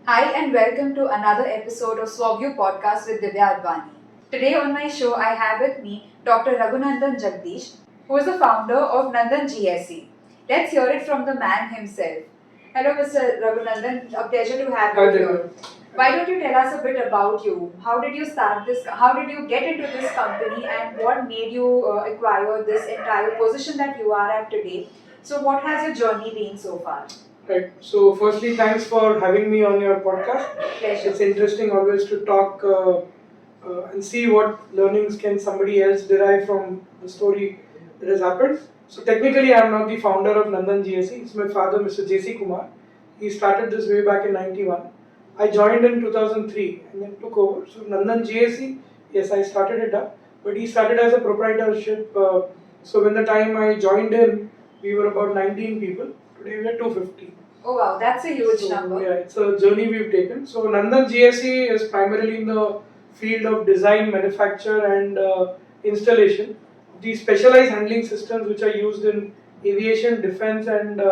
Hi and welcome to another episode of Suave podcast with Divyaa Advaani. Today on my show I have with me Dr. Raghunandan Jagdish, who is the founder of Nandan GSE. Let's hear it from the man himself. Hello Mr. Raghunandan, a pleasure to have you here. Why don't you tell us a bit about you? How did you start this? How did you get into this company and what made you acquire this entire position that you are at today? So what has your journey been so far? Right. So, firstly, thanks for having me on your podcast. Pleasure. It's interesting always to talk and see what learnings can somebody else derive from the story that has happened. So, technically, I'm not the founder of Nandan GSE. It's my father, Mr. JC Kumar. He started this way back in '91. I joined in 2003 and then took over. So, Nandan GSE, yes, I started it up, but he started as a proprietorship. So, when the time I joined in, we were about 19 people. Today we are 250. Oh wow, that's a huge number. Yeah, it's a journey we've taken. So Nandan GSE is primarily in the field of design, manufacture and installation. These specialized handling systems which are used in aviation, defense and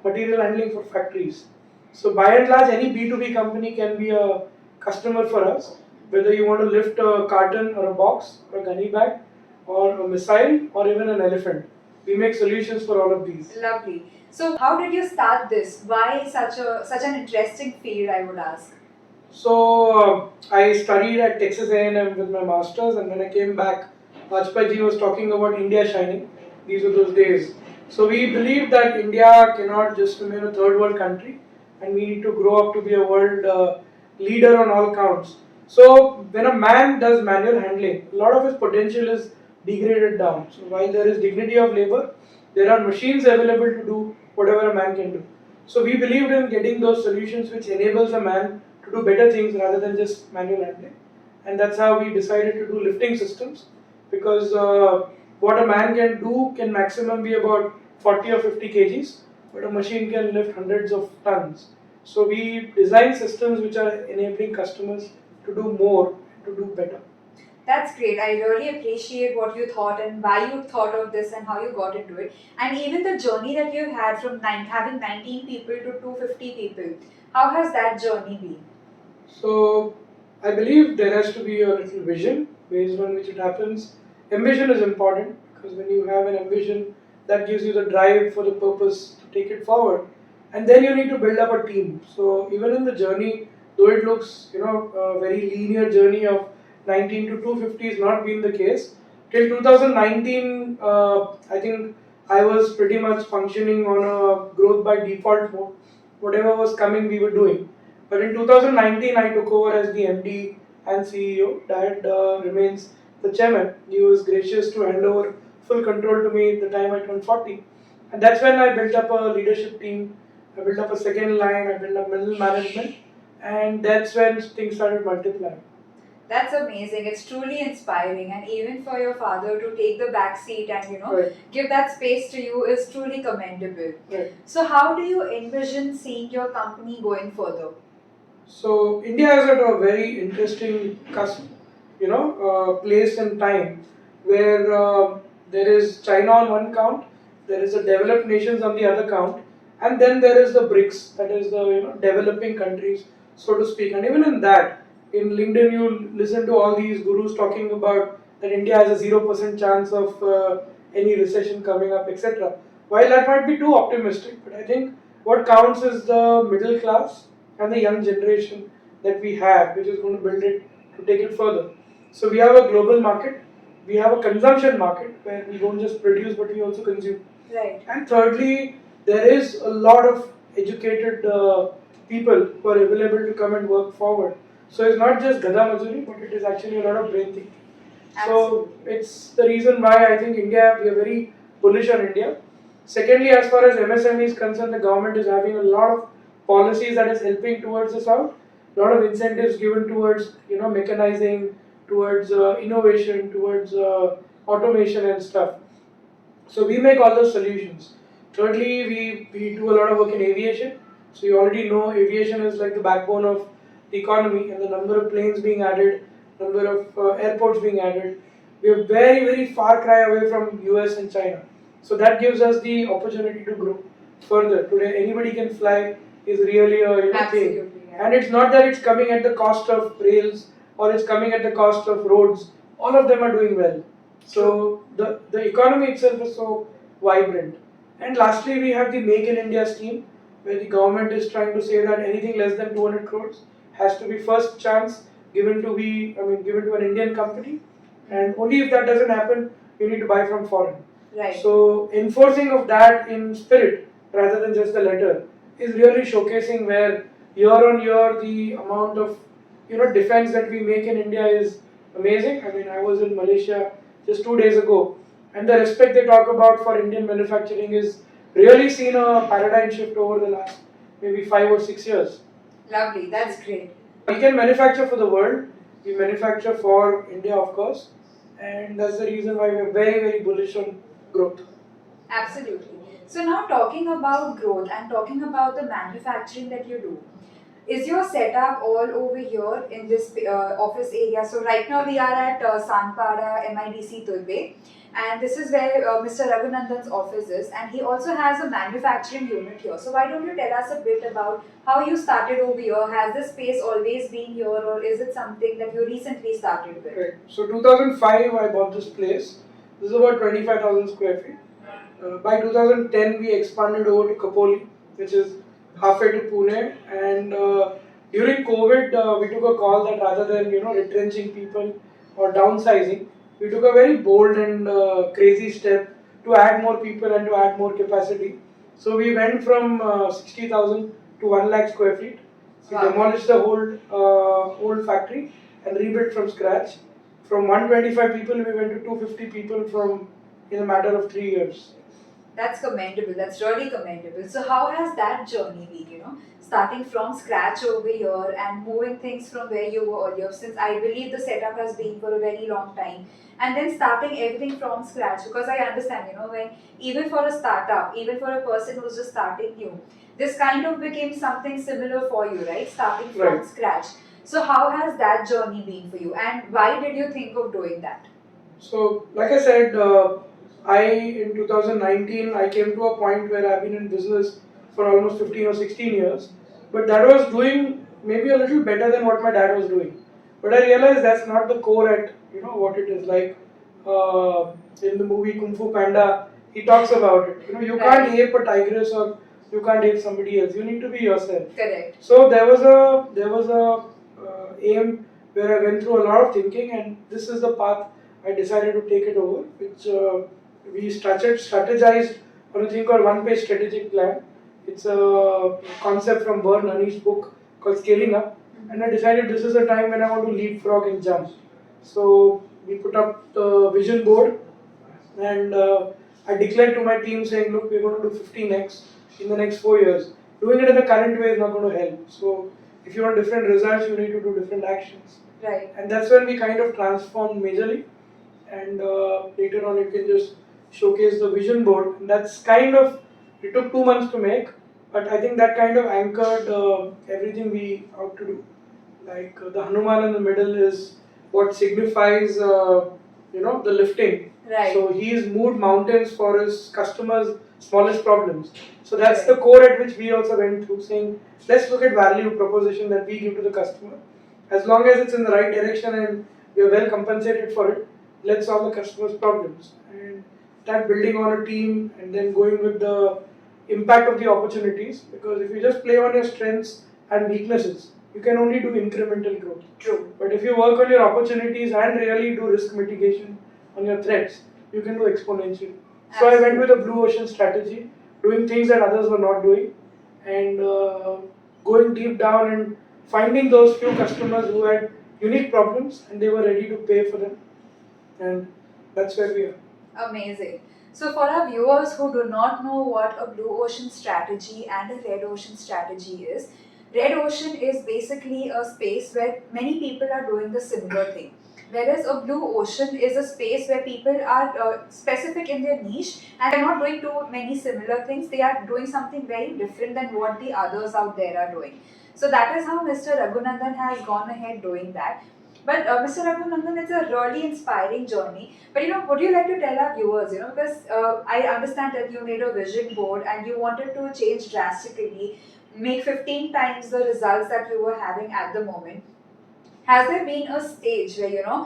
material handling for factories. So by and large any B2B company can be a customer for us. Whether you want to lift a carton or a box or a gunny bag or a missile or even an elephant. We make solutions for all of these. Lovely. So, how did you start this? Why such an interesting field? I would ask. So I studied at Texas A&M with my masters, and when I came back, Vajpayee was talking about India shining. These were those days. So we believe that India cannot just remain a third world country, and we need to grow up to be a world leader on all counts. So when a man does manual handling, a lot of his potential is degraded down. So while there is dignity of labor, there are machines available to do whatever a man can do. So we believed in getting those solutions which enables a man to do better things rather than just manual handling. And that's how we decided to do lifting systems, because what a man can do can maximum be about 40 or 50 kgs, but a machine can lift hundreds of tons. So we design systems which are enabling customers to do more and to do better. That's great. I really appreciate what you thought and why you thought of this and how you got into it. And even the journey that you had from having 19 people to 250 people. How has that journey been? So I believe there has to be a little vision based on which it happens. Ambition is important because when you have an ambition, that gives you the drive for the purpose to take it forward. And then you need to build up a team. So even in the journey, though it looks a very linear journey of 19 to 250 is not been the case. Till 2019, I think I was pretty much functioning on a growth by default mode. Whatever was coming, we were doing. But in 2019, I took over as the MD and CEO. Dad remains the chairman. He was gracious to hand over full control to me at the time I turned 40. And that's when I built up a leadership team. I built up a second line. I built up middle management. And that's when things started multiplying. That's amazing. It's truly inspiring, and even for your father to take the back seat and Right. give that space to you is truly commendable. Right. So, how do you envision seeing your company going further? So India is at a very interesting place and time where there is China on one count, there is the developed nations on the other count, and then there is the BRICS, that is the developing countries, so to speak. And even in that, in LinkedIn, you listen to all these gurus talking about that India has a 0% chance of any recession coming up, etc. While that might be too optimistic, but I think what counts is the middle class and the young generation that we have, which is going to build it to take it further. So we have a global market, we have a consumption market where we don't just produce but we also consume. Right. And thirdly, there is a lot of educated people who are available to come and work forward. So it's not just Gada Mazuri, but it is actually a lot of brain thinking. So it's the reason why I think India, we are very bullish on India. Secondly, as far as MSME is concerned, the government is having a lot of policies that is helping towards the south. A lot of incentives given towards mechanizing, towards innovation, towards automation and stuff. So we make all those solutions. Thirdly, we do a lot of work in aviation. So you already know aviation is like the backbone of the economy, and the number of planes being added, number of airports being added. We are very, very far cry away from US and China. So that gives us the opportunity to grow further. Today, anybody can fly is really a thing. Absolutely. Yeah. And it's not that it's coming at the cost of rails or it's coming at the cost of roads. All of them are doing well. So the economy itself is so vibrant. And lastly, we have the Make in India scheme, where the government is trying to say that anything less than 200 crores has to be first chance given to an Indian company, and only if that doesn't happen, you need to buy from foreign. Right. So enforcing of that in spirit rather than just the letter is really showcasing where year on year the amount of defense that we make in India is amazing. I mean, I was in Malaysia just 2 days ago, and the respect they talk about for Indian manufacturing is really seen a paradigm shift over the last maybe 5 or 6 years. Lovely, that's great. We can manufacture for the world. We manufacture for India, of course, and that's the reason why we're very, very bullish on growth. Absolutely. So now talking about growth and talking about the manufacturing that you do, is your setup all over here in this office area? So right now we are at Sanpada MIDC Tulbe, and this is where Mr. Raghunandan's office is, and he also has a manufacturing unit here. So why don't you tell us a bit about how you started over here? Has this space always been here, or is it something that you recently started with? Right. So 2005 I bought this place. This is about 25,000 square feet. By 2010 we expanded over to Kapoli, which is halfway to Pune, and during COVID we took a call that rather than retrenching people or downsizing, we took a very bold and crazy step to add more people and to add more capacity. So we went from 60,000 to 1 lakh square feet. We demolished the whole old factory and rebuilt from scratch. From 125 people we went to 250 people from in a matter of 3 years. That's commendable. That's really commendable. So how has that journey been, starting from scratch over here and moving things from where you were earlier, since I believe the setup has been for a very long time, and then starting everything from scratch? Because I understand, when even for a startup, even for a person who's just starting new, this kind of became something similar for you, right? Starting from Right. scratch. So how has that journey been for you, and why did you think of doing that? So, like I said, in 2019 I came to a point where I've been in business for almost 15 or 16 years, but that was doing maybe a little better than what my dad was doing. But I realized that's not the core at what it is like. In the movie Kung Fu Panda, he talks about it. You can't ape a tigress or you can't ape somebody else. You need to be yourself. Correct. So there was a aim where I went through a lot of thinking, and this is the path I decided to take it over, which we strategized on a thing called one-page strategic plan. It's a concept from Vern Honey's book called Scaling Up, and I decided this is a time when I want to leapfrog and jump. So we put up the vision board, and I declared to my team saying, look, we're going to do 15x in the next 4 years. Doing it in the current way is not going to help. So if you want different results, you need to do different actions. Right. And that's when we kind of transformed majorly. And later on, you can just showcase the vision board. And that's kind of, it took 2 months to make, but I think that kind of anchored everything we out to do. Like the Hanuman in the middle is what signifies, the lifting. Right. So he's moved mountains for his customers' smallest problems. So that's the core at which we also went through, saying, let's look at value proposition that we give to the customer. As long as it's in the right direction and we are well compensated for it, let's solve the customer's problems. And that building on a team and then going with the impact of the opportunities, because if you just play on your strengths and weaknesses, you can only do incremental growth. True. But if you work on your opportunities and really do risk mitigation on your threats, you can do exponential. So I went with a blue ocean strategy, doing things that others were not doing, and going deep down and finding those few customers who had unique problems and they were ready to pay for them. And that's where we are. Amazing. So for our viewers who do not know what a blue ocean strategy and a red ocean strategy is, red ocean is basically a space where many people are doing the similar thing. Whereas a blue ocean is a space where people are specific in their niche and they're not doing too many similar things. They are doing something very different than what the others out there are doing. So that is how Mr. Raghunandan has gone ahead doing that. But Mr. Raghunandan, it's a really inspiring journey. But would you like to tell our viewers, because I understand that you made a vision board and you wanted to change drastically. make 15 times the results that you were having at the moment, has there been a stage where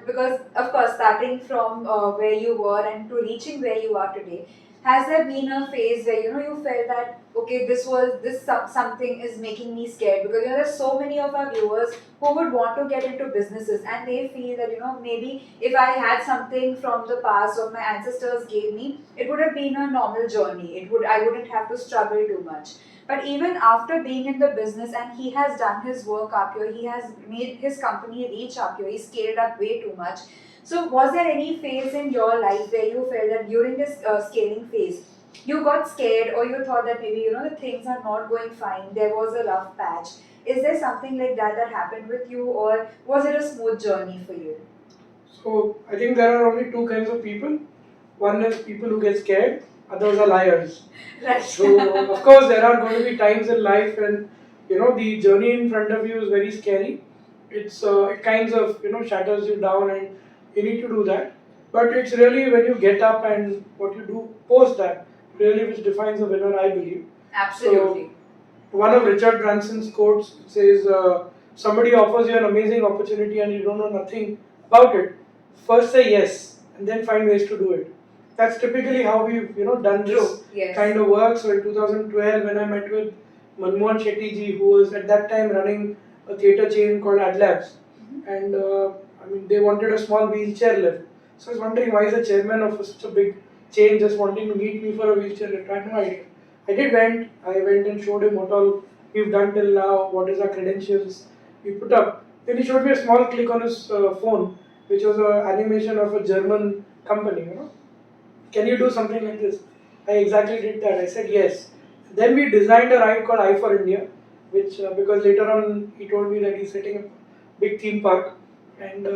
because of course starting from where you were and to reaching where you are today, has there been a phase where you felt that okay, something is making me scared? Because there's so many of our viewers who would want to get into businesses and they feel that maybe if I had something from the past or my ancestors gave me, it would have been a normal journey. I wouldn't have to struggle too much. But even after being in the business, and he has done his work up here, he has made his company reach up here, he scaled up way too much. So, was there any phase in your life where you felt that during this scaling phase, you got scared or you thought that maybe the things are not going fine, there was a rough patch? Is there something like that happened with you, or was it a smooth journey for you? So I think there are only two kinds of people. One is people who get scared, others are liars. Right. So of course there are going to be times in life when the journey in front of you is very scary. It kinds of shatters you down, and you need to do that. But it's really when you get up and what you do post that really which defines a winner, I believe. Absolutely. So one of Richard Branson's quotes says, "Somebody offers you an amazing opportunity and you don't know nothing about it. First say yes, and then find ways to do it." That's typically how we've done this True. Yes. kind of work. So in 2012, when I met with Manmohan Shetty ji, who was at that time running a theatre chain called Adlabs, and they wanted a small wheelchair lift. So I was wondering why is the chairman of such a big chain just wanting to meet me for a wheelchair lift? I had no idea. I went and showed him what all we've done till now, what is our credentials we put up. Then he showed me a small click on his phone, which was an animation of a German company. Can you do something like this? I exactly did that. I said yes. Then we designed a ride called I for India, which because later on he told me that he's setting up a big theme park, and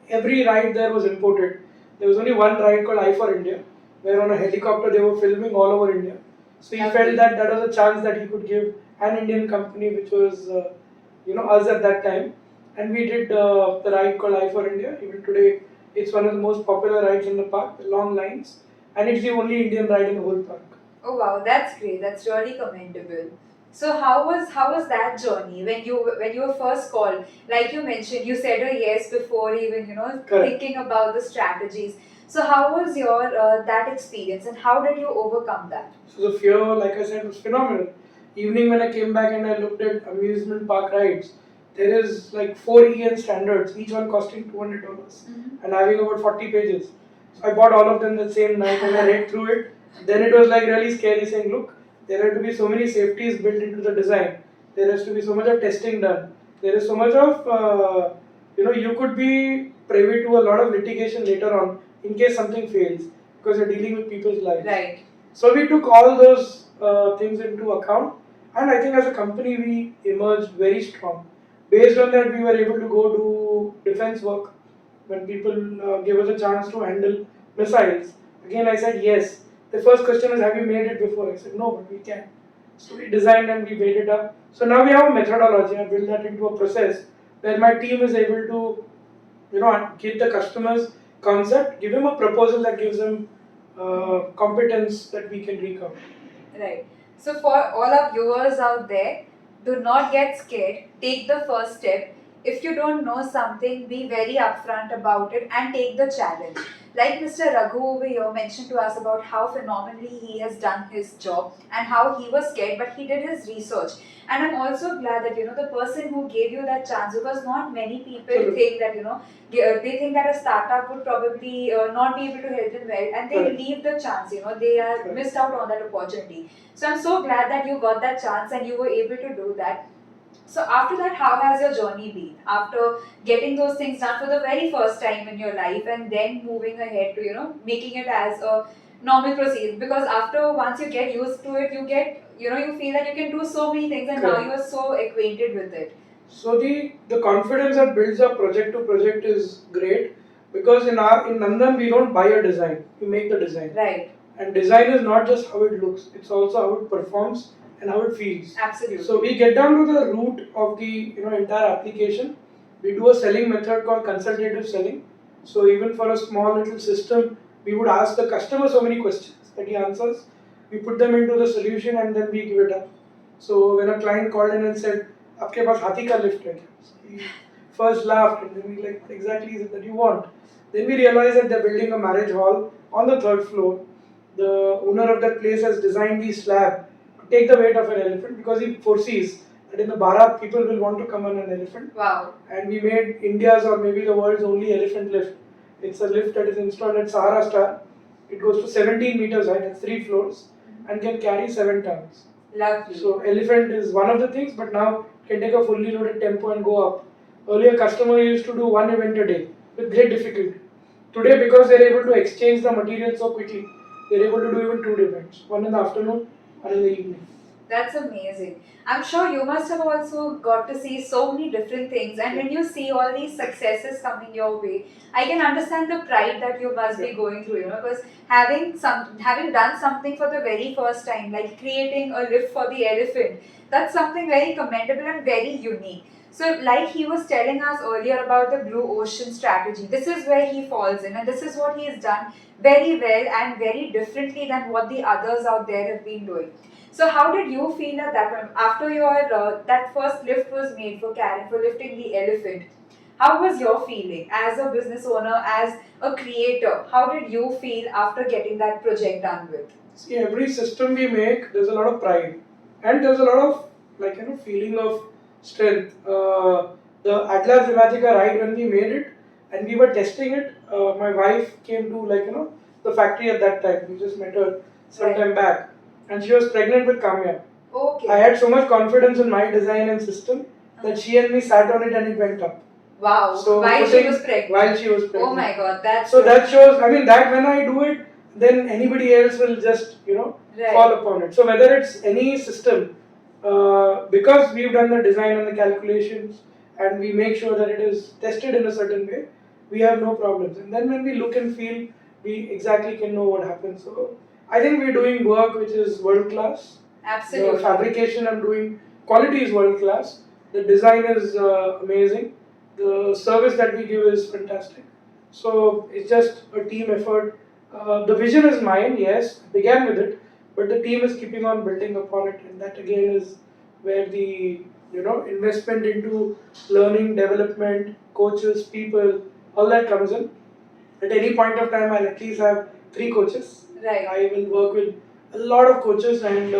every ride there was imported. There was only one ride called I for India, where on a helicopter they were filming all over India. So he felt that that was a chance that he could give an Indian company, which was us at that time, and we did the ride called I for India. Even today, it's one of the most popular rides in the park, the long lines, and it's the only Indian ride in the whole park. Oh wow, that's great. That's really commendable. So how was that journey when you were first called? Like you mentioned, you said a yes before even Correct. thinking about the strategies. So how was your that experience, and how did you overcome that? So the fear, like I said, was phenomenal. Evening when I came back and I looked at amusement park rides, there is like 4 EN standards, each one costing $200 and having about 40 pages. So I bought all of them the same night and I read through it. Then it was like really scary, saying, look, there have to be so many safeties built into the design. There has to be so much of testing done. There is so much of, you could be privy to a lot of litigation later on in case something fails, because you're dealing with people's lives. Right. So we took all those things into account, and I think as a company we emerged very strong. Based on that, we were able to go do defense work when people gave us a chance to handle missiles. Again, I said yes. The first question was, "Have you made it before?" I said no, but we can. So we designed and we made it up. So now we have a methodology. I built that into a process where my team is able to, give the customers concept, give them a proposal that gives them competence that we can recover. Right. So for all our viewers out there, do not get scared. Take the first step. If you don't know something, be very upfront about it and take the challenge. Like Mr. Raghu over here mentioned to us about how phenomenally he has done his job and how he was scared, but he did his research. And I'm also glad that the person who gave you that chance, because not many people think that they think that a startup would probably not be able to help them well, and they leave the chance. They are missed out on that opportunity. So I'm so glad that you got that chance and you were able to do that. So after that, how has your journey been? After getting those things done for the very first time in your life, and then moving ahead to making it as a normal procedure. Because after once you get used to it, you get you feel that you can do so many things, and now you are so acquainted with it. So the confidence that builds up project to project is great, because in Nandan we don't buy a design, we make the design. Right. And design is not just how it looks, it's also how it performs and how it feels. Absolutely. So we get down to the root of the entire application. We do a selling method called consultative selling. So even for a small little system, we would ask the customer so many questions that he answers. We put them into the solution and then we give it up. So when a client called in and said, "आपके पास हाथी का lift है क्या?" So we first laughed and then we like, exactly is it that you want? Then we realized that they're building a marriage hall on the third floor. The owner of that place has designed the slab to take the weight of an elephant because he foresees that in the Bharat people will want to come on an elephant. Wow. And we made India's or maybe the world's only elephant lift. It's a lift that is installed at Sahara Star. It goes to 17 meters high, it's 3 floors, and can carry 7 tons. Lovely. So elephant is one of the things, but now can take a fully loaded tempo and go up. Earlier, customer used to do one event a day with great difficulty. Today, because they're able to exchange the material so quickly, they're able to do even 2 events, one in the afternoon, one in the evening. That's amazing. I'm sure you must have also got to see so many different things, and when you see all these successes coming your way, I can understand the pride that you must be going through, because having done something for the very first time, like creating a lift for the elephant, that's something very commendable and very unique. So, like he was telling us earlier about the blue ocean strategy, this is where he falls in, and this is what he has done very well and very differently than what the others out there have been doing. So how did you feel at that point after your that first lift was made for lifting the elephant? How was your feeling as a business owner, as a creator? How did you feel after getting that project done with? See, every system we make, there's a lot of pride, and there's a lot of feeling of strength. The Atlas Imagica ride, when we made it and we were testing it, my wife came to the factory at that time. We just met her some time back, and she was pregnant with Kamya. Okay. I had so much confidence in my design and system that she and me sat on it and it went up. Wow. So while she was pregnant. While she was pregnant. Oh my God, that's so that shows. I mean, that when I do it, then anybody else will just fall upon it. So whether it's any system, because we've done the design and the calculations, and we make sure that it is tested in a certain way, we have no problems. And then when we look and feel, we exactly can know what happens. So I think we're doing work which is world class. Absolutely. The fabrication I'm doing, quality is world class. The design is amazing. The service that we give is fantastic. So it's just a team effort. The vision is mine, yes, I began with it, but the team is keeping on building upon it, and that again is where the investment into learning, development, coaches, people, all that comes in. At any point of time, I'll at least have 3 coaches. Right. I will work with a lot of coaches, and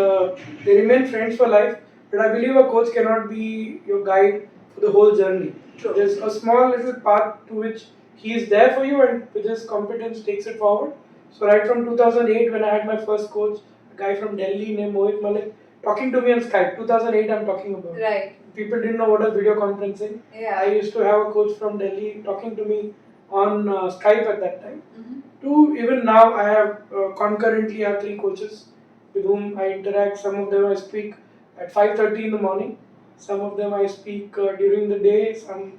they remain friends for life. But I believe a coach cannot be your guide for the whole journey. True. There's a small little path to which he is there for you, and with his competence takes it forward. So right from 2008, when I had my first coach, a guy from Delhi named Mohit Malik, talking to me on Skype. 2008, I'm talking about. Right. People didn't know what was video conferencing. Yeah. I used to have a coach from Delhi talking to me on Skype at that time. Mm-hmm. To even now, I have concurrently have 3 coaches with whom I interact. Some of them I speak at 5:30 in the morning. Some of them I speak during the day. Some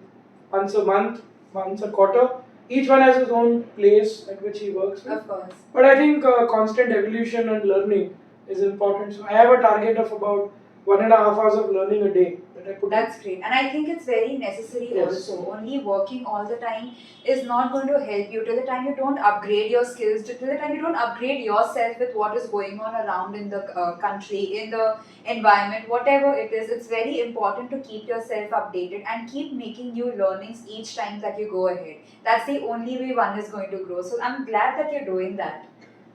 once a month, once a quarter. Each one has his own place at which he works with. Of course. But I think constant evolution and learning is important. So I have a target of about 1.5 hours of learning a day that I put. That's great, and I think it's very necessary. Yes. Also, only working all the time is not going to help you till the time you don't upgrade your skills, till the time you don't upgrade yourself with what is going on around in the country, in the environment, whatever it is. It's very important to keep yourself updated and keep making new learnings each time that you go ahead. That's the only way one is going to grow. So I'm glad that you're doing that.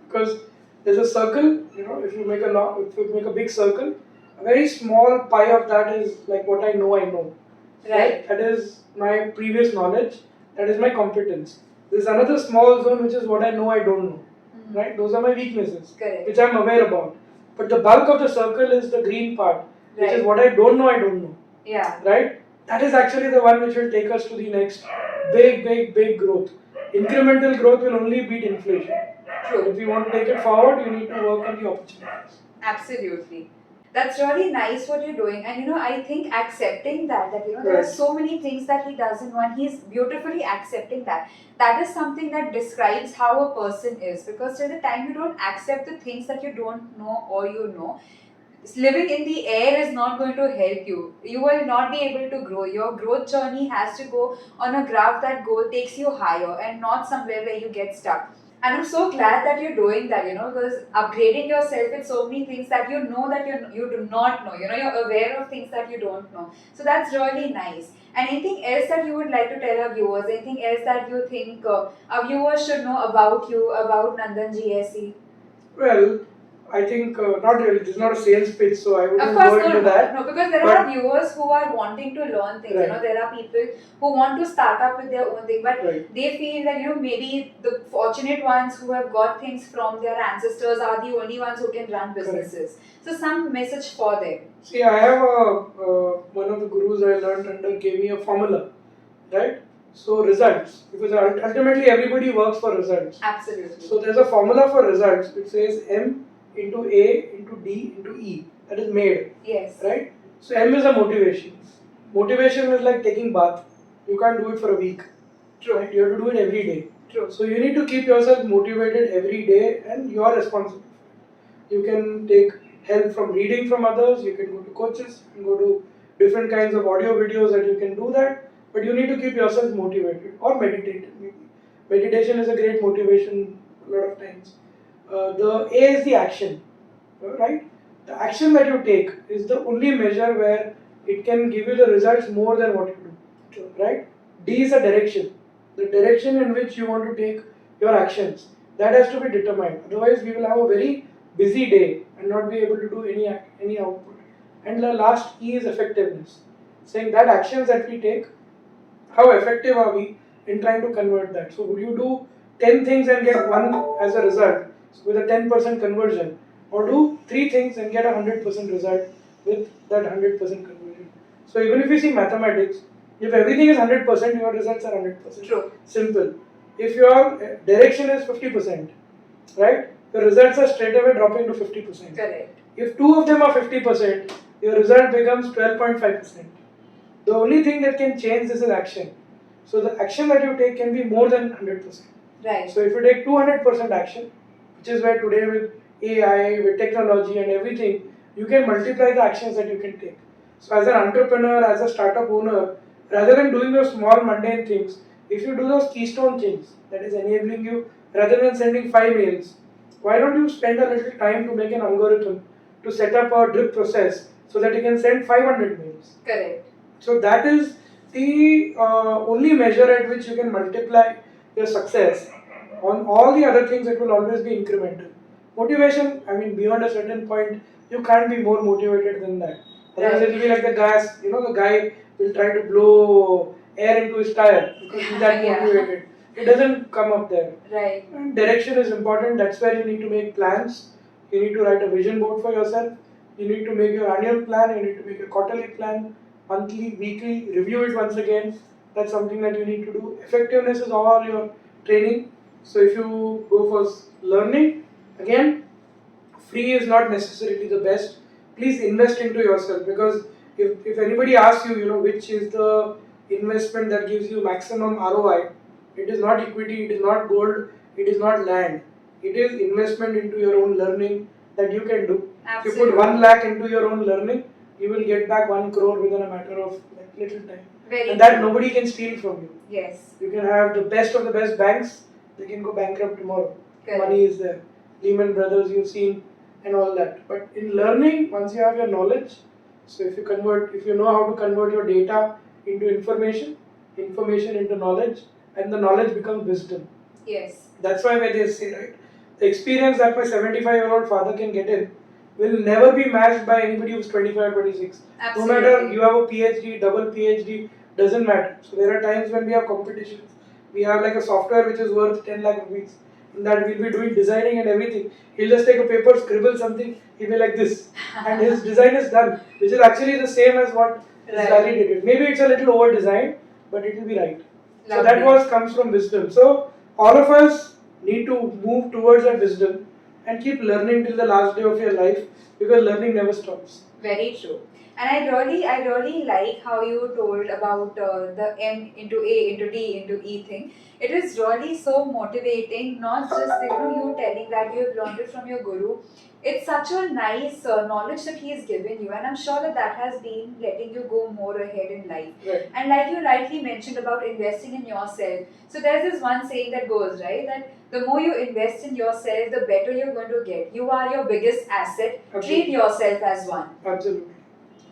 Because there's a circle, if you make a big circle, a very small pie of that is like what I know. Right. That is my previous knowledge. That is my competence. There's another small zone which is what I know I don't know. Mm-hmm. Right? Those are my weaknesses. Correct. Which I'm aware about. But the bulk of the circle is the green part, which Right. is what I don't know. Yeah. Right? That is actually the one which will take us to the next big growth. Incremental growth will only beat inflation. True. If you want to take it forward, you need to work on the opportunities. Absolutely. That's really nice what you're doing, and I think accepting that there are Right. so many things that he does in one. He's beautifully accepting that. That is something that describes how a person is. Because till the time you don't accept the things that you don't know or living in the air is not going to help you. You will not be able to grow. Your growth journey has to go on a graph that takes you higher and not somewhere where you get stuck. And I'm so glad that you're doing that, because upgrading yourself with so many things that you know that you do not know. You're aware of things that you don't know. So that's really nice. And anything else that you would like to tell our viewers? Anything else that you think our viewers should know about you, about Nandan GSE? Well, I think not really. This is not a sales pitch, so I Of wouldn't course, go no, into that. no, because there But are viewers who are wanting to learn things. Right. There are people who want to start up with their own thing, but Right. they feel that maybe the fortunate ones who have got things from their ancestors are the only ones who can run businesses. So, some message for them. See, I have one of the gurus I learned under gave me a formula, right? So results, because ultimately everybody works for results. Absolutely. So there's a formula for results which says M into A into D into E. That is made. Yes. Right? So M is a motivation. Motivation is like taking bath. You can't do it for a week. True. Right? You have to do it every day. True. So you need to keep yourself motivated every day, and you are responsible. You can take help from reading from others. You can go to coaches. You can go to different kinds of audio videos that you can do that. But you need to keep yourself motivated or meditate. Maybe meditation is a great motivation a lot of times. The A is the action, right? The action that you take is the only measure where it can give you the results more than what you do, right? D is a direction, the direction in which you want to take your actions. That has to be determined. Otherwise, we will have a very busy day and not be able to do any output. And the last E is effectiveness, saying that actions that we take, how effective are we in trying to convert that? So would you do 10 things and get one as a result, so with a 10% conversion, or do 3 things and get a 100% result with that 100% conversion? So even if you see mathematics, if everything is 100%, your results are 100%. True. Simple. If your direction is 50%, right, your results are straight away dropping to 50%. Correct. If 2 of them are 50%, your result becomes 12.5%. The only thing that can change this is action. So the action that you take can be more than 100%. Right. So if you take 200% action, which is where today with AI, with technology and everything, you can multiply the actions that you can take. So as an entrepreneur, as a startup owner, rather than doing those small mundane things, if you do those keystone things, that is enabling you, rather than sending 5 mails, why don't you spend a little time to make an algorithm to set up a drip process so that you can send 500 mails? Correct. So that is the only measure at which you can multiply your success. On all the other things, it will always be incremental. Motivation, I mean, beyond a certain point, you can't be more motivated than that. Otherwise, it will be like the gas. The guy will try to blow air into his tire because he's that motivated. It doesn't come up there. Right. And direction is important. That's where you need to make plans. You need to write a vision board for yourself. You need to make your annual plan. You need to make a quarterly plan, monthly, weekly, review it once again. That's something that you need to do. Effectiveness is all your training. So if you go for learning, again, free is not necessarily the best. Please invest into yourself, because if anybody asks you, which is the investment that gives you maximum ROI, it is not equity, it is not gold, it is not land. It is investment into your own learning that you can do. Absolutely. If you put 1 lakh into your own learning, you will get back 1 crore within a matter of little time. Very and that true. Nobody can steal from you. Yes. You can have the best of the best banks, they can go bankrupt tomorrow. Correct. Money is there. Lehman Brothers you've seen and all that. But in learning, once you have your knowledge, so if you know how to convert your data into information into knowledge, and the knowledge becomes wisdom. Yes. That's why when they say, right, the experience that my 75-year-old father can get in will never be matched by anybody who's 25 or 26. Absolutely. No matter you have a PhD, double PhD, doesn't matter. So there are times when we have competitions. We have like a software which is worth 10 lakh rupees. In that we'll be doing designing and everything. He'll just take a paper, scribble something, he'll be like this. And his design is done, which is actually the same as what is validated. Maybe it's a little over designed, but it will be right. So that comes from wisdom. So all of us need to move towards that wisdom and keep learning till the last day of your life, because learning never stops. Very true. And I really like how you told about the M into A into D into E thing. It is really so motivating. Not just you telling that you've learned it from your guru. It's such a nice knowledge that he has given you, and I'm sure that that has been letting you go more ahead in life. Right. And like you rightly mentioned about investing in yourself, so there's this one saying that goes right that the more you invest in yourself, the better you're going to get. You are your biggest asset. Absolutely. Treat yourself as one. Absolutely.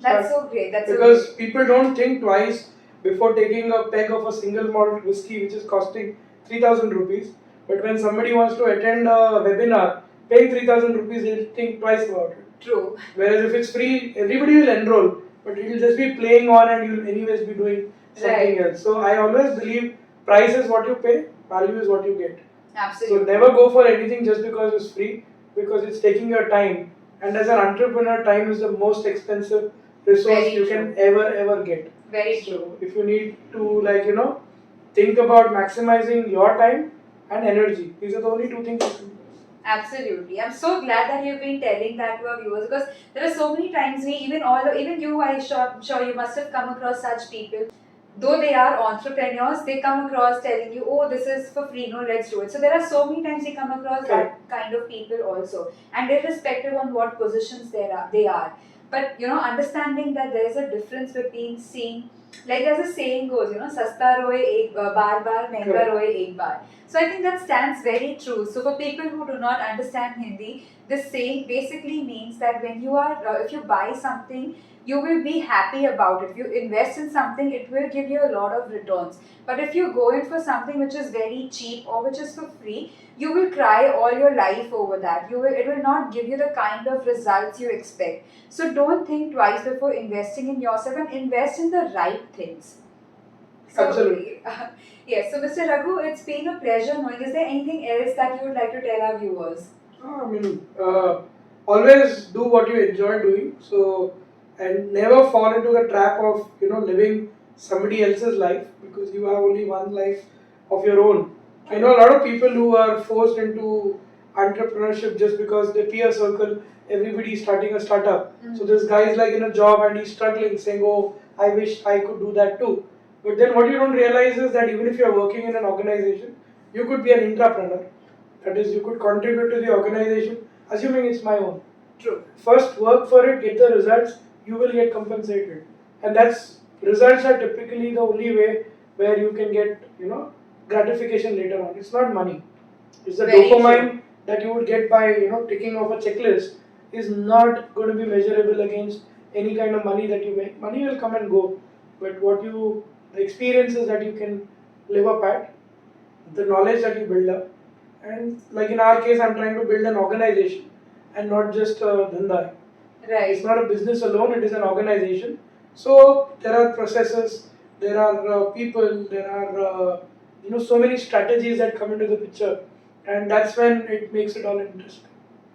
That's so great. That's because so great. people don't think twice before taking a peg of a single malt whiskey which is costing 3,000 rupees. But when somebody wants to attend a webinar paying 3,000 rupees, they'll think twice about it. True. Whereas if it's free, everybody will enroll, but it will just be playing on and you'll anyways be doing something else. So I always believe price is what you pay, value is what you get. Absolutely. So never go for anything just because it's free, because it's taking your time. And as an entrepreneur, time is the most expensive resource Very you true. can ever get. Very So true. if you need to think about maximizing your time and energy, these are the only two things you can do. Absolutely. I'm so glad that you've been telling that to our viewers because there are so many times even you, I'm sure you must have come across such people. Though they are entrepreneurs, they come across telling you, oh, this is for free, no, let's do it. So there are so many times we come across that kind of people also. And irrespective on what positions they are. But understanding that there is a difference between seeing, like as a saying goes, sasta roye ek bar mehanga roye ek bar. So I think that stands very true. So for people who do not understand Hindi, this saying basically means that when you are, if you buy something, you will be happy about it. If you invest in something, it will give you a lot of returns. But if you go in for something which is very cheap or which is for free, you will cry all your life over that. It will not give you the kind of results you expect. So don't think twice before investing in yourself and invest in the right things. So, Absolutely. Yes, so Mr. Raghu, it's been a pleasure knowing. Is there anything else that you would like to tell our viewers? Always do what you enjoy doing. So, and never fall into the trap of living somebody else's life, because you have only one life of your own. I know a lot of people who are forced into entrepreneurship just because their peer circle, everybody is starting a startup. So this guy is like in a job and he's struggling, saying, "Oh, I wish I could do that too." But then what you don't realize is that even if you're working in an organization, you could be an intrapreneur. That is, you could contribute to the organization, assuming it's my own. True. First work for it, get the results, you will get compensated. And results are typically the only way where you can get, gratification later on. It's not money. It's the Very dopamine true. that you would get by, ticking off a checklist is not going to be measurable against any kind of money that you make. Money will come and go, but the experiences that you can live up at, the knowledge that you build up, and like in our case, I'm trying to build an organization and not just a dhanda. Right. It's not a business alone, it is an organization. So there are processes, there are people, there are so many strategies that come into the picture, and that's when it makes it all interesting.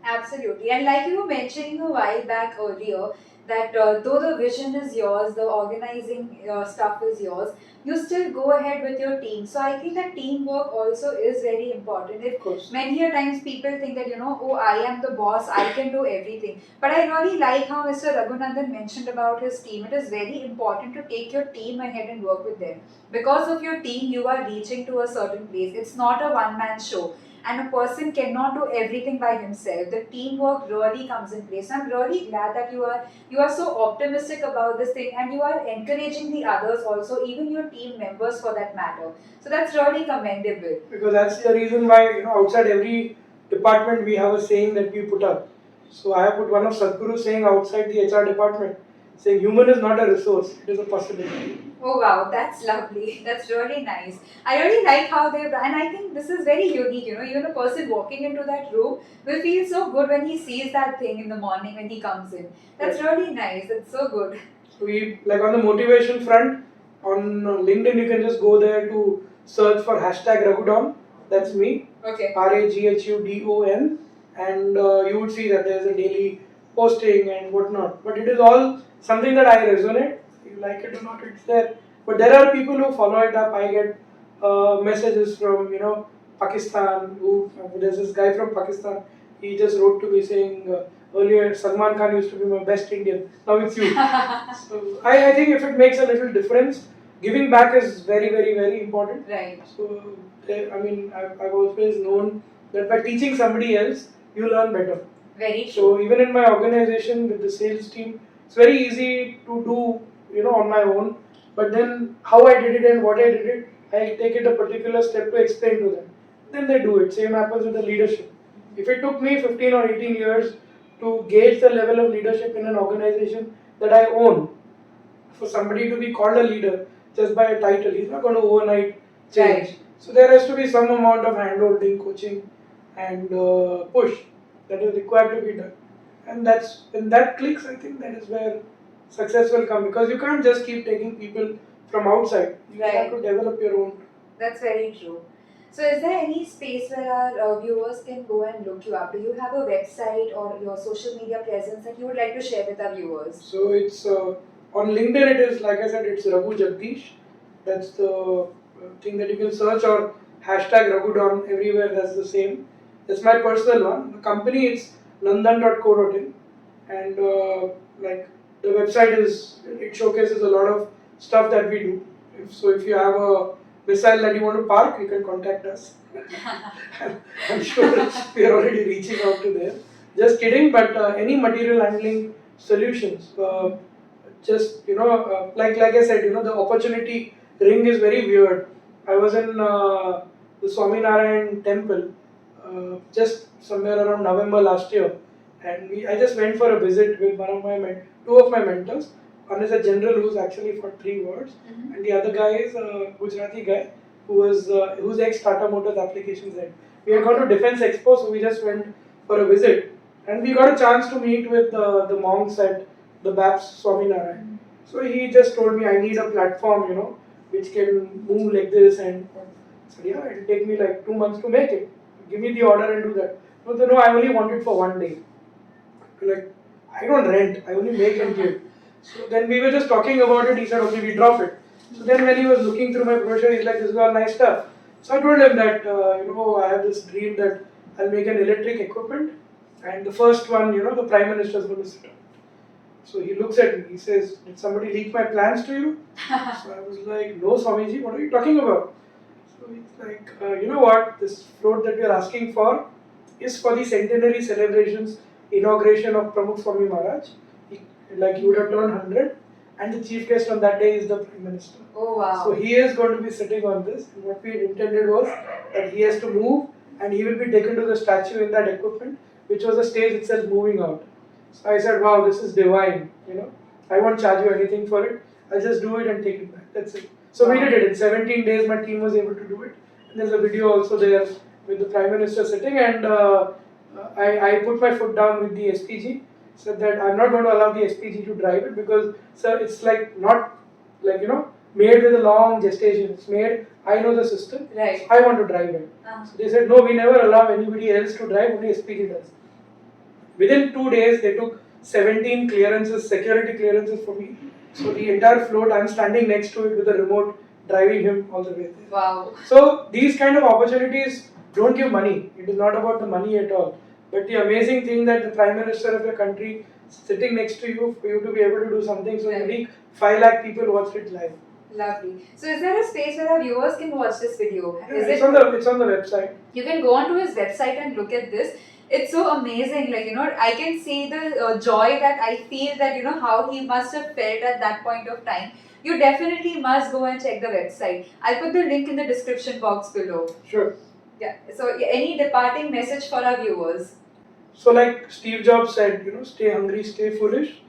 Absolutely. And like you were mentioning a while back earlier, that though the vision is yours, the organizing stuff is yours, you still go ahead with your team. So I think that teamwork also is very important. Of course. Many a times people think that, oh, I am the boss, I can do everything. But I really like how Mr. Raghunandan mentioned about his team. It is very important to take your team ahead and work with them. Because of your team, you are reaching to a certain place. It's not a one-man show. And a person cannot do everything by himself. The teamwork really comes in place. I'm really glad that you are so optimistic about this thing, and you are encouraging the others also, even your team members for that matter. So that's really commendable. Because that's the reason why outside every department we have a saying that we put up. So I have put one of Sadhguru's saying outside the HR department, saying human is not a resource, it is a possibility. Oh wow, that's lovely. That's really nice. I really like how and I think this is very unique. Even a person walking into that room will feel so good when he sees that thing in the morning when he comes in. That's really nice. That's so good. So we, like on the motivation front, on LinkedIn you can just go there to search for #Raghudon. That's me. Okay. RAGHUDON, and you would see that there's a daily posting and whatnot. But it is all something that I resonate. You like it or not, it's there. But there are people who follow it up. I get messages from Pakistan. There's this guy from Pakistan. He just wrote to me saying, Earlier, Salman Khan used to be my best Indian. Now it's you. So I think if it makes a little difference, giving back is very, very, very important. Right. So I mean, I've always known that by teaching somebody else, you learn better. Very true. So even in my organization with the sales team, it's very easy to do, on my own. But then how I did it and what I did it, I take it a particular step to explain to them. Then they do it. Same happens with the leadership. If it took me 15 or 18 years to gauge the level of leadership in an organization that I own, for somebody to be called a leader just by a title, he's not going to overnight change. Right. So there has to be some amount of hand-holding, coaching, and push that is required to be done. And that's when that clicks. I think that is where success will come, because you can't just keep taking people from outside. You Right. have to develop your own. That's very true. So, is there any space where our viewers can go and look you up? Do you have a website or your social media presence that you would like to share with our viewers? So it's on LinkedIn. It is, like I said, it's Raghu Jagdish. That's the thing that you can search, or hashtag Raghunandan everywhere. That's the same. That's my personal one. The company, it's nandan.co.in, and like the website it showcases a lot of stuff that we do. If you have a missile that you want to park, you can contact us. I'm sure we are already reaching out to there. Just kidding, but any material handling solutions. Just like I said, the opportunity ring is very weird. I was in the Swaminarayan temple just somewhere around November last year, and I just went for a visit with two of my mentors. One is a general who's actually for 3 words, and the other guy is a Gujarati guy who's ex Tata Motors applications head. We had gone to Defense Expo, so we just went for a visit, and we got a chance to meet with the monks at the BAPS Swaminarayan. So he just told me, I need a platform, which can move like this, and I said, yeah, it'll take me like 2 months to make it. Give me the order and do that. No, I only want it for 1 day. Like, I don't rent, I only make and give. So then we were just talking about it. He said, okay, we drop it. So then when he was looking through my brochure, he's like, this is all nice stuff. So I told him that, I have this dream that I'll make an electric equipment, and the first one, the Prime Minister is going to sit on. So he looks at me, he says, did somebody leak my plans to you? So I was like, no, Swamiji, what are you talking about? So he's like, you know what, this float that we are asking for is for the centenary celebrations, inauguration of Pramukh Swami Maharaj. He would have turned 100, and the chief guest on that day is the Prime Minister. Oh wow. So he is going to be sitting on this, and what we had intended was that he has to move, and he will be taken to the statue in that equipment, which was the stage itself moving out. So I said, wow, this is divine, I won't charge you anything for it, I'll just do it and take it back, that's it. So we did it, in 17 days my team was able to do it, and there's a video also there with the Prime Minister sitting, and I put my foot down with the SPG, said that I'm not going to allow the SPG to drive it, because sir, it's not made with a long gestation, it's made, I know the system, Right. so I want to drive it. So they said, no, we never allow anybody else to drive, only SPG does. Within 2 days, they took 17 clearances, security clearances for me. So the entire float, I'm standing next to it with a remote, driving him all the way there. Wow. So these kind of opportunities don't give money. It is not about the money at all. But the amazing thing that the Prime Minister of your country sitting next to you, for you to be able to do something so unique, 5 lakh people watched it live. Lovely. So is there a space where our viewers can watch this video? Yeah, it's on the website. You can go onto his website and look at this. It's so amazing, I can see the joy that I feel, that how he must have felt at that point of time. You definitely must go and check the website. I'll put the link in the description box below. Sure. Yeah. So any departing message for our viewers? So like Steve Jobs said, stay hungry, stay foolish.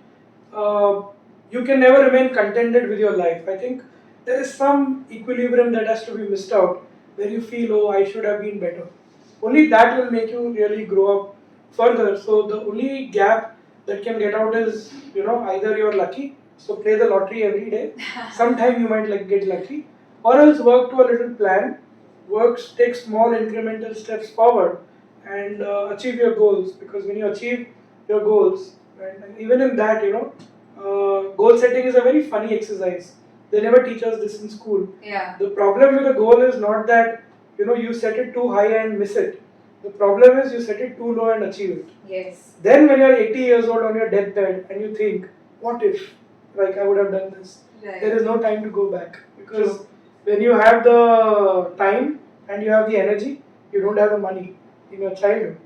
You can never remain contented with your life. I think there is some equilibrium that has to be missed out, where you feel, oh, I should have been better. Only that will make you really grow up further. So the only gap that can get out is, either you're lucky, so play the lottery every day. Sometime you might get lucky, or else work to a little plan. Take small incremental steps forward and achieve your goals. Because when you achieve your goals, right, and even in that, goal setting is a very funny exercise. They never teach us this in school. Yeah. The problem with a goal is not that you set it too high and miss it. The problem is you set it too low and achieve it. Yes. Then when you're 80 years old on your deathbed and you think, what if, like I would have done this? Right. There is no time to go back, because when you have the time and you have the energy, you don't have the money in your childhood.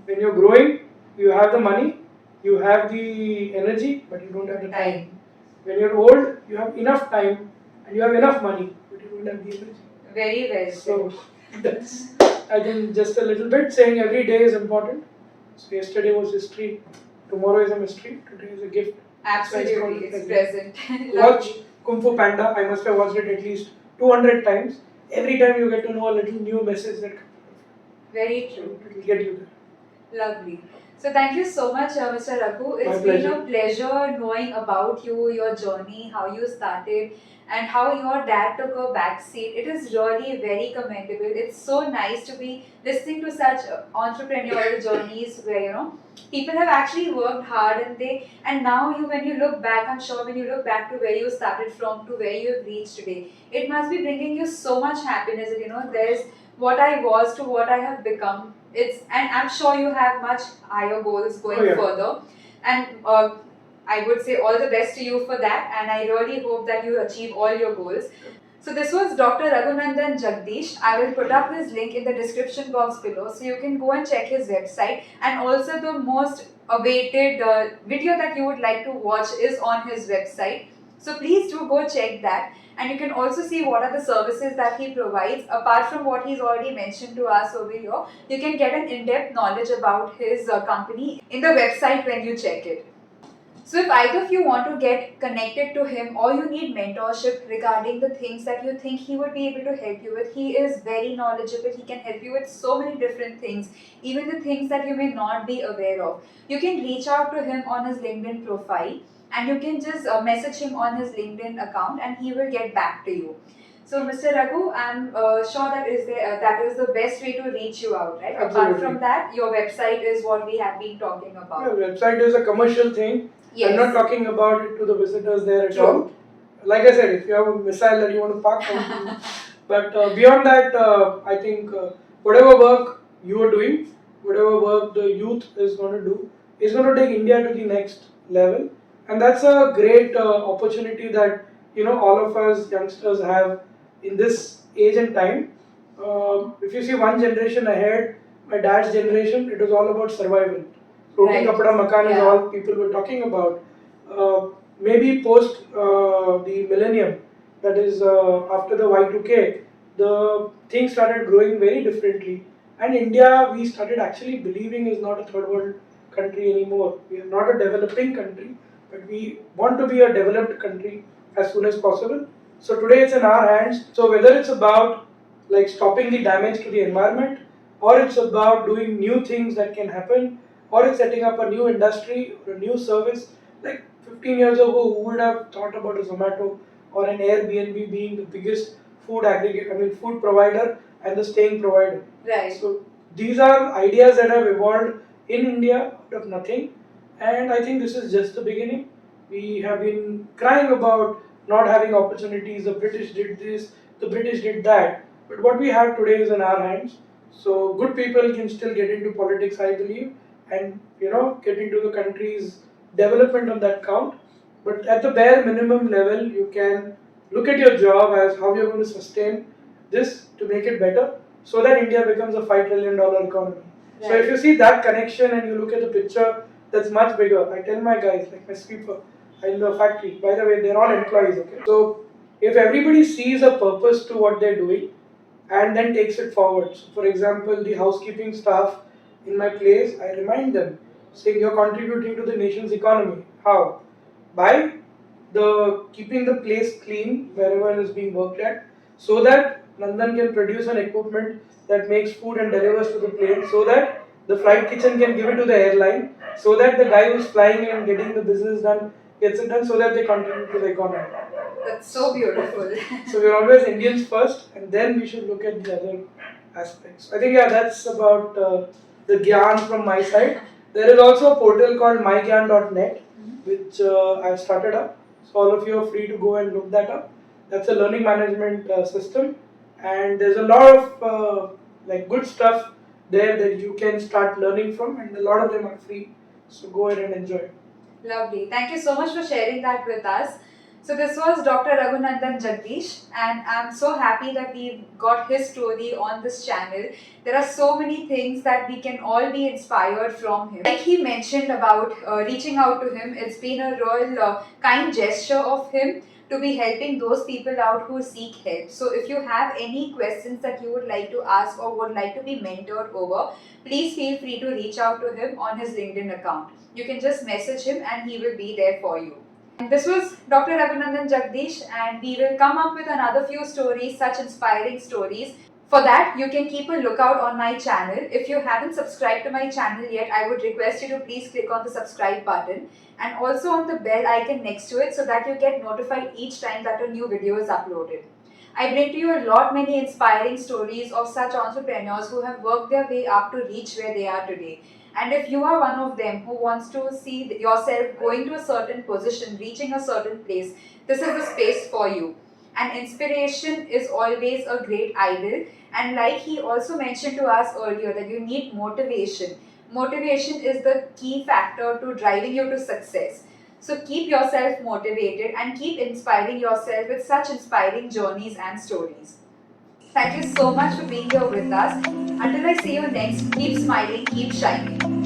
When you're growing, you have the money, you have the energy, but you don't have the time. When you're old, you have enough time and you have enough money, but you don't have the energy. Very well said. So that's, I think, just a little bit saying every day is important. So yesterday was history, tomorrow is a mystery, today is a gift. Absolutely, it's present. Watch Kung Fu Panda. I must have watched it at least 200 times. Every time you get to know a little new message that very true. It will get you there. Lovely. So thank you so much, Mr. Raghu. It's been a pleasure knowing about you, your journey, how you started, and how your dad took a backseat. It is really very commendable. It's so nice to be listening to such entrepreneurial journeys where people have actually worked hard and now when you look back, I'm sure when you look back to where you started from to where you have reached today, it must be bringing you so much happiness. There's what I was to what I have become. And I'm sure you have much higher goals going further. And I would say all the best to you for that. And I really hope that you achieve all your goals. So this was Dr. Raghunandan Jagdish. I will put up his link in the description box below, so you can go and check his website. And also the most awaited video that you would like to watch is on his website. So please do go check that. And you can also see what are the services that he provides. Apart from what he's already mentioned to us over here, you can get an in-depth knowledge about his company in the website when you check it. So if either of you want to get connected to him or you need mentorship regarding the things that you think he would be able to help you with, he is very knowledgeable. He can help you with so many different things, even the things that you may not be aware of. You can reach out to him on his LinkedIn profile. And you can just message him on his LinkedIn account and he will get back to you. So Mr. Raghu, I'm sure that is the best way to reach you out, right? Absolutely. Apart from that, your website is what we have been talking about. Yeah, website is a commercial thing. Yes. I'm not talking about it to the visitors there at all. Like I said, if you have a missile that you want to park on, but beyond that, I think whatever work you are doing, whatever work the youth is going to do, is going to take India to the next level. And that's a great opportunity that all of us youngsters have in this age and time. If you see one generation ahead, my dad's generation, it was all about survival. Roti kapda makan is all people were talking about. Maybe post the millennium, that is after the Y2K, the things started growing very differently. And India, we started actually believing is not a third world country anymore. We are not a developing country, but we want to be a developed country as soon as possible. So today it's in our hands. So whether it's about like stopping the damage to the environment, or it's about doing new things that can happen, or it's setting up a new industry or a new service. Like 15 years ago, who would have thought about a Zomato or an Airbnb being the biggest food food provider and the staying provider. Right. So these are ideas that have evolved in India out of nothing. And I think this is just the beginning. We have been crying about not having opportunities. The British did this, the British did that. But what we have today is in our hands. So good people can still get into politics, I believe, and get into the country's development on that count. But at the bare minimum level, you can look at your job as how you're going to sustain this to make it better, so that India becomes a $5 trillion economy. Right. So if you see that connection and you look at the picture, that's much bigger. I tell my guys, like my sweeper in the factory, by the way, they're all employees, okay? So if everybody sees a purpose to what they're doing and then takes it forward. So for example, the housekeeping staff in my place, I remind them, saying you're contributing to the nation's economy. How? By keeping the place clean wherever it is being worked at, so that Nandan can produce an equipment that makes food and delivers to the plane, so that the flight kitchen can give it to the airline, so that the guy who's flying and getting the business done gets it done, so that they contribute to the economy. That's so beautiful. So we're always Indians first, and then we should look at the other aspects. I think that's about the Gyan from my side. There is also a portal called mygyan.net, which I've started up. So all of you are free to go and look that up. That's a learning management system, and there's a lot of good stuff there that you can start learning from, and a lot of them are free. So go ahead and enjoy. Lovely. Thank you so much for sharing that with us. So this was Dr. Raghunandan Jagdish, and I'm so happy that we got his story on this channel. There are so many things that we can all be inspired from him. Like he mentioned about reaching out to him, it's been a real kind gesture of him to be helping those people out who seek help. So if you have any questions that you would like to ask or would like to be mentored over, please feel free to reach out to him on his LinkedIn account. You can just message him and he will be there for you. And this was Dr. Raghunandan Jagdish, and we will come up with another few stories, such inspiring stories. For that, you can keep a lookout on my channel. If you haven't subscribed to my channel yet, I would request you to please click on the subscribe button and also on the bell icon next to it so that you get notified each time that a new video is uploaded. I bring to you a lot many inspiring stories of such entrepreneurs who have worked their way up to reach where they are today. And if you are one of them who wants to see yourself going to a certain position, reaching a certain place, this is the space for you. And inspiration is always a great idol. And like he also mentioned to us earlier, that you need motivation. Motivation is the key factor to driving you to success. So keep yourself motivated and keep inspiring yourself with such inspiring journeys and stories. Thank you so much for being here with us. Until I see you next, keep smiling, keep shining.